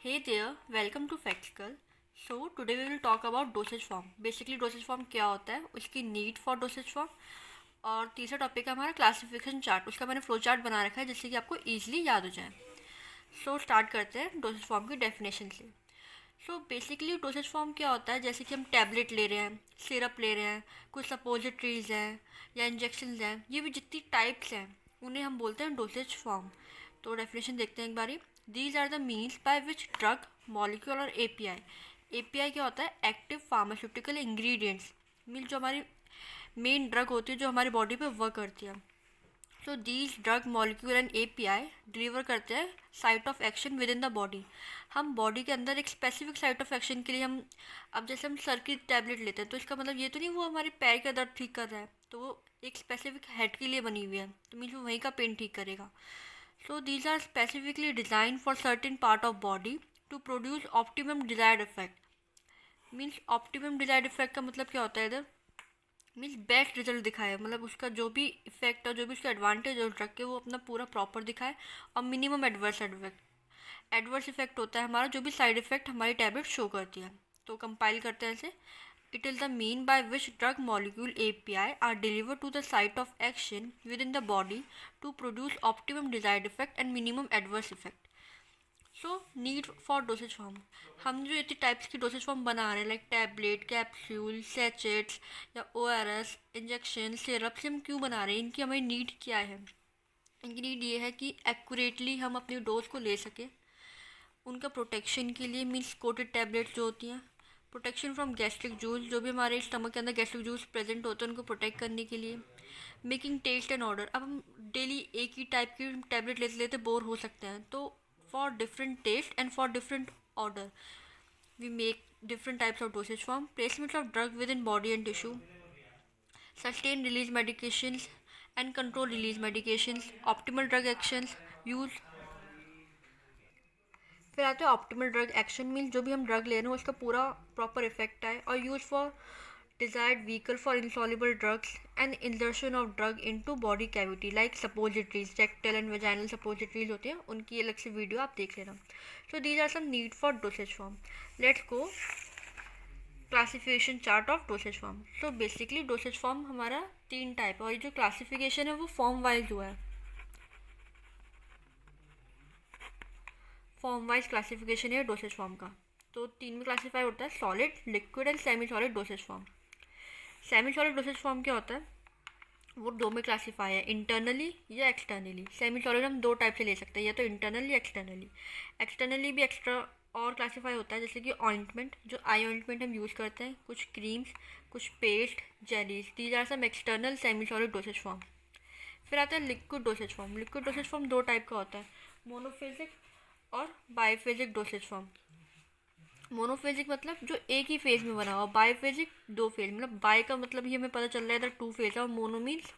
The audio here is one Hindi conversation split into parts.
Hey there, welcome to Factical. So today we will talk about dosage form. Basically dosage form क्या होता है, उसकी नीड फॉर डोसेज फॉर्म, और तीसरा टॉपिक है हमारा क्लासिफिकेशन चार्ट. उसका मैंने फ्लो चार्ट बना रखा है जिससे कि आपको ईजिली याद हो जाए. सो स्टार्ट करते हैं डोसेज फॉर्म की डेफिनेशन से. सो बेसिकली डोसेज फॉर्म क्या होता है, जैसे कि हम टैबलेट ले रहे हैं, सिरप ले रहे हैं, कुछ सपोजिटरीज हैं या इंजेक्शन हैं, ये भी जितनी टाइप्स हैं उन्हें हम बोलते हैं डोसेज फॉर्म. तो डेफिनेशन देखते हैं एक बारी. These are the means by which drug molecule और एपीआई. एपीआई क्या होता है, एक्टिव फार्मास्यूटिकल इंग्रेडिएंट्स, मीन जो हमारी मेन ड्रग होती है जो हमारी बॉडी पे वर्क करती है. So these drug molecule and API deliver करते हैं site of action within the body. हम बॉडी के अंदर एक स्पेसिफिक साइट ऑफ एक्शन के लिए हम, अब जैसे हम सर की टैबलेट लेते हैं तो इसका मतलब ये तो नहीं वो हमारे पैर का दर्द ठीक कर रहा है, तो वो एक स्पेसिफिक हेड के लिए बनी हुई है, तो मीन्स वो वहीं का पेन ठीक करेगा. So these are specifically designed for certain part of body to produce optimum desired effect. Means optimum desired effect का मतलब क्या होता है इधर, मीन्स बेस्ट रिजल्ट दिखाए, मतलब उसका जो भी इफेक्ट और जो भी उसका एडवांटेज और रख के वो अपना पूरा प्रॉपर दिखाए, और minimum adverse effect. Adverse effect होता है हमारा जो भी साइड इफेक्ट हमारी टैबलेट शो करती है. तो कंपाइल करते हैं ऐसे. It is the mean by which drug molecule API are deliver to the site of action within the body to produce optimum desired effect and minimum adverse effect. So need for dosage form, हम जो इतनी टाइप्स की डोसेज फॉर्म बना रहे हैं लाइक टैबलेट, कैप्सूल, सैचेट्स या ओआरएस, इंजेक्शन, सिरप, से हम क्यों बना रहे हैं, इनकी हमारी नीड क्या है. इनकी नीड ये है कि एक्यूरेटली हम अपनी डोज को ले सकें. उनका प्रोटेक्शन के लिए मीन्स कोटेड टैबलेट्स जो होती हैं, प्रोटेक्शन फ्रॉम गैस्ट्रिक जूस, जो भी हमारे स्टमक के अंदर गैस्ट्रिक जूस प्रेजेंट होते हैं उनको प्रोटेक्ट करने के लिए. मेकिंग टेस्ट एंड ऑर्डर, अब हम डेली एक ही टाइप की टैबलेट लेते लेते बोर हो सकते हैं, तो for different taste and for different order we make different types of dosage form. Placement of drug within body and tissue, sustained release medications and control release medications, optimal drug actions, use. फिर आते हैं ऑप्टिमल ड्रग एक्शन, मीन जो भी हम ड्रग ले रहे हैं उसका पूरा प्रॉपर इफेक्ट आए, और use for desired vehicle for insoluble drugs and insertion of drug into body cavity like suppositories, rectal and vaginal suppositories होते हैं, उनकी अलग से वीडियो आप देख लेना. So these are some need for dosage form. Let's go classification chart of dosage form. So basically dosage form हमारा तीन टाइप है, और ये जो क्लासिफिकेशन है वो फॉर्म वाइज हुआ है. फॉर्म वाइज क्लासिफिकेशन है डोसेज फॉर्म का. तो तीन में क्लासीफाई होता है, solid, liquid and semi solid dosage form. Semi solid dosage form क्या होता है, वो दो में क्लासीफाई है, इंटरनली या एक्सटर्नली. सेमी सॉलिड हम दो टाइप से ले सकते हैं, या तो इंटरनली या एक्सटर्नली. एक्सटर्नली भी एक्स्ट्रा और क्लासीफाई होता है, जैसे कि ऑइंटमेंट, जो आई ऑइंटमेंट हम यूज़ करते हैं, कुछ क्रीम्स, कुछ paste, jellies, these are some external semi solid dosage form. फिर आता है liquid dosage form. Liquid dosage form दो टाइप का होता है, मोनोफेजिक और बाईफेजिक डोसेज फॉर्म. मोनोफेजिक मतलब जो एक ही फेज में बना हुआ, बाईफेजिक दो फेज, मतलब बाई का मतलब ये हमें पता चल रहा है इधर टू फेज है, और मोनो मीन्स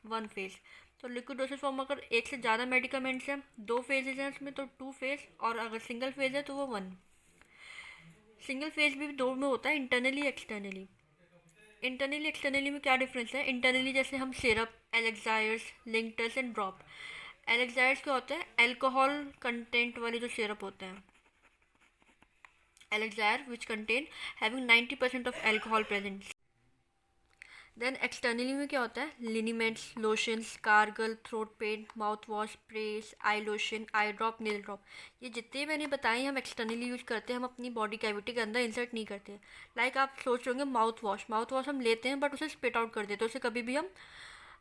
वन फेज. तो लिक्विड डोसेज फॉर्म अगर एक से ज़्यादा मेडिकामेंट्स हैं, दो फेजेज हैं उसमें तो टू फेज, और अगर सिंगल फेज है तो वो वन. सिंगल फेज भी दो में होता है, इंटरनली एक्सटर्नली. इंटरनली एक्सटर्नली में क्या डिफरेंस है, इंटरनली जैसे हम सिरप, एलेक्सायर्स, लिंक्टर्स एंड ड्रॉप. एलेक्सायर्स क्या होता है, अल्कोहल कंटेंट वाले जो सिरप होते हैं, elixir which contain having 90% of alcohol present. Then externally में क्या होता है, liniments, lotions, gargle, throat paint, mouth wash, sprays, eye lotion, eye drop, nail drop. ये जितने मैंने बताए हम एक्सटर्नली यूज़ करते हैं, हम अपनी बॉडी कैविटी के अंदर इंसर्ट नहीं करते. लाइक आप सोच रहे होंगे माउथ वॉश, माउथ वॉश हम लेते हैं बट उसे स्पिट आउट कर देते हैं, उसे कभी भी हम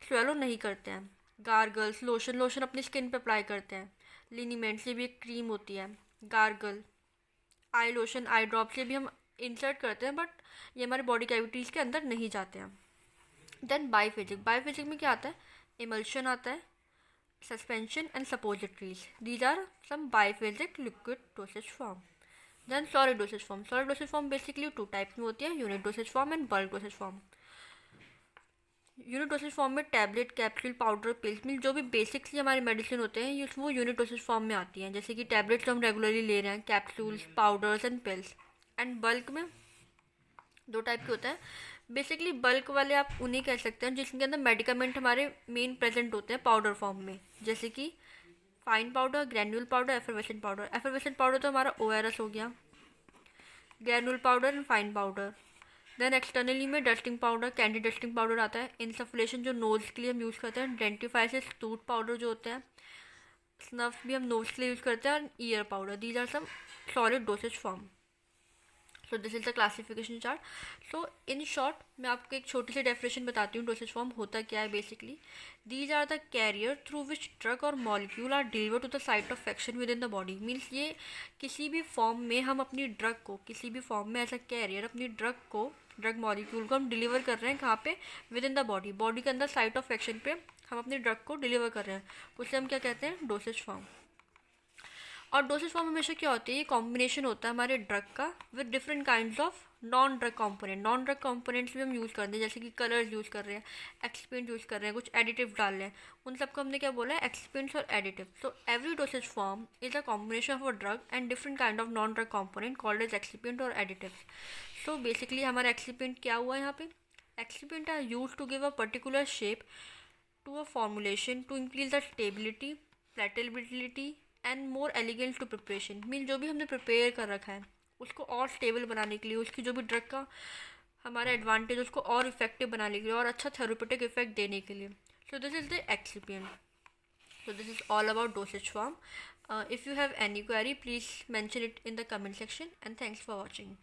स्वेलो नहीं करते हैं. गार्गल्स, लोशन, लोशन अपनी स्किन पर अप्लाई करते हैं. लिनीमेंट्स, ये भी एक क्रीम होती है. गार्गल, आई लोशन, आई ड्रॉप से भी हम इंसर्ट करते हैं, बट ये हमारे बॉडी कैविटीज़ के अंदर नहीं जाते हैं. देन बाईफेजिक, बाईफेजिक में क्या आता है, इमल्शन आता है, suspension and suppositories. These are some biphasic liquid dosage form. Then solid dosage form. Solid dosage form basically two types में होती है, unit dosage form and bulk dosage form. Unit dosage form में टैबलेट, कैप्सूल, पाउडर, पिल्स, मिल जो भी बेसिक्सली हमारी मेडिसिन होते हैं ये वो यूनिट डोसेज फॉर्म में आती हैं, जैसे कि टैबलेट्स जो हम रेगुलरली ले रहे हैं, capsules, powders and pills. And bulk में दो टाइप के होते हैं. बेसिकली बल्क वाले आप उन्हें कह सकते हैं जिसके अंदर मेडिकामेंट हमारे मेन प्रेजेंट होते हैं पाउडर फॉर्म में, जैसे कि fine powder, granule powder, effervescent powder. Effervescent powder तो हमारा ORS हो गया, granule powder and fine powder. Then externally में dusting powder, candy dusting powder आता है। इंसफलेशन जो नोज के लिए हम यूज़ करते हैं। डेंटिफाइसिस टूथ पाउडर जो होते हैं। स्नफ भी हम नोज के लिए यूज़ करते हैं। और ear powder, these are some solid dosage form. So this is the classification chart. So in short मैं आपको एक छोटी सी डेफिनेशन बताती हूँ डोसेज फॉर्म होता क्या है basically. These are the carrier through which drug और molecule are deliver to the site of action within the body. Means ये किसी भी फॉर्म में हम अपनी ड्रग को, किसी भी फॉर्म में एज अ कैरियर अपनी ड्रग को, ड्रग मॉलिक्यूल को हम डिलीवर कर रहे हैं कहाँ पे, with in the body. Body के अंदर साइट ऑफ एक्शन पे हम अपनी ड्रग को डिलीवर कर रहे हैं, उसे हम क्या कहते हैं, डोसेज फॉर्म। और डोसेज फॉर्म हमेशा क्या होती है, ये कॉम्बिनेशन होता है हमारे ड्रग का with different kinds of non drug component. Non drug components भी हम यूज़ करते हैं, जैसे कि कलर्स यूज़ कर रहे हैं, एक्सपेंट यूज़ कर रहे हैं, कुछ एडिटिव डाल रहे हैं, उन सबको हमने क्या बोला है, एक्सपेंट्स और additive. So every dosage form is a combination of a drug and different kind of non drug component called as excipient और एडिटिव। सो बेसिकली हमारा एक्सपेंट क्या हुआ यहाँ पे, excipient are use to give a particular shape to a formulation to increase the stability, palatability and more elegance to preparation। Mean जो भी हमने प्रिपेयर कर रखा है उसको और स्टेबल बनाने के लिए, उसकी जो भी ड्रग का हमारा एडवांटेज उसको और इफेक्टिव बनाने के लिए और अच्छा थेरेप्यूटिक इफेक्ट देने के लिए। So this is the excipient. So this is all about dosage form. If you have any query, please mention it in the comment section, and thanks for watching.